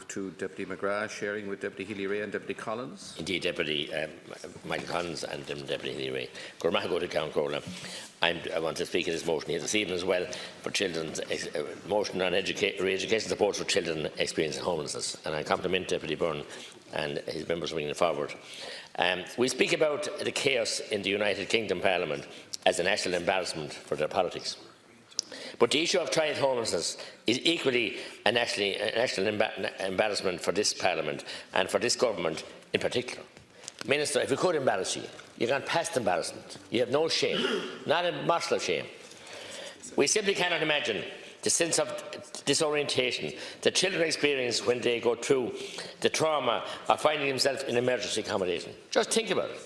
to Deputy McGrath, sharing with Deputy Healy-Rae and Deputy Collins. Indeed, Deputy Michael Collins and Deputy Healy-Rae. Gormaha to Count Corla. I want to speak of this motion here this evening as well for children's motion on re-education support for children experiencing homelessness. And I compliment Deputy Byrne and his members bringing it forward. We speak about the chaos in the United Kingdom Parliament as a national embarrassment for their politics. But the issue of child homelessness is equally a national embarrassment for this Parliament and for this government in particular. Minister, if we could embarrass you, you've gone past embarrassment. You have no shame, not a morsel of shame. We simply cannot imagine the sense of disorientation that children experience when they go through the trauma of finding themselves in emergency accommodation. Just think about it.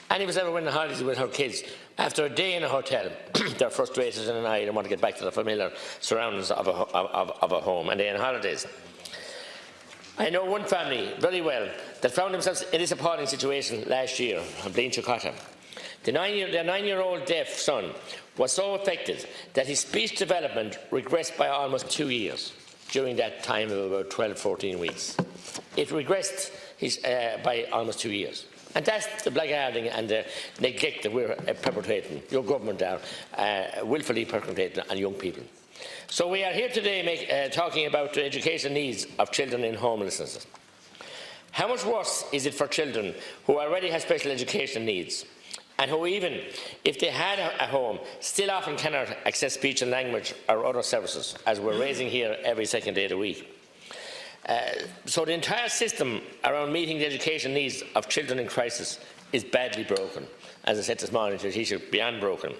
Any of us ever went on holidays with our kids, after a day in a hotel, they're frustrated and annoyed and want to get back to the familiar surroundings of a home, and they're on holidays. I know one family very well that found themselves in this appalling situation last year on Blaine Chicota. Their 9-year-old deaf son was so affected that his speech development regressed by almost 2 years during that time of about 12-14 weeks. It regressed by almost 2 years. And that's the blackguarding and the neglect that we're perpetrating, your government are willfully perpetrating on young people. So we are here today talking about the education needs of children in homelessness. How much worse is it for children who already have special education needs and who, even if they had a home, still often cannot access speech and language or other services, as we're raising here every second day of the week? So the entire system around meeting the education needs of children in crisis is badly broken. As I said this morning to the teacher, beyond broken.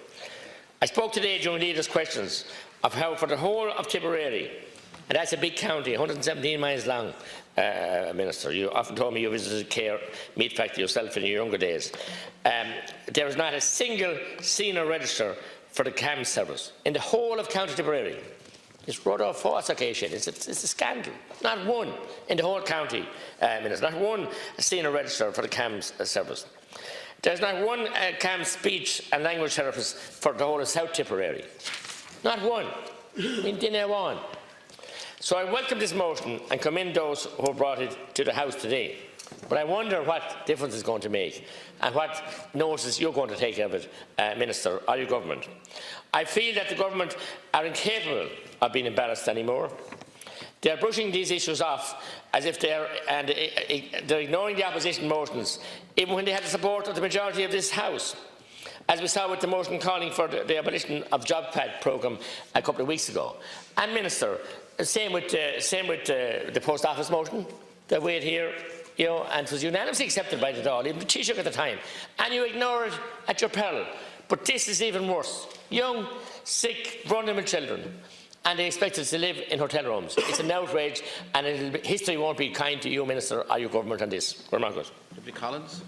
I spoke today during leaders' questions of how for the whole of Tipperary, and that's a big county, 117 miles long, Minister, you often told me you visited a care meat factory yourself in your younger days. There is not a single senior register for the CAM service in the whole of County Tipperary. It's rather a false occasion. It's a scandal. Not one in the whole county, Minister. Not one senior register for the CAMS service. There's not one CAMS speech and language therapist for the whole of South Tipperary. Not one. In Dinner one. So I welcome this motion and commend those who brought it to the House today. But I wonder what difference it's going to make and what notice you're going to take of it, Minister, or your government. I feel that the government are incapable of being embarrassed anymore. They are brushing these issues off as if they're ignoring the opposition motions, even when they have the support of the majority of this House, as we saw with the motion calling for the abolition of JobPad programme a couple of weeks ago. And Minister, same with the post office motion that we had here. You know, and it was unanimously accepted by the Dáil, even the Taoiseach at the time, and you ignore it at your peril. But this is even worse. Young, sick, vulnerable children, and they expect us to live in hotel rooms. It's an outrage, and history won't be kind to you, Minister, or your government on this. Deputy Collins.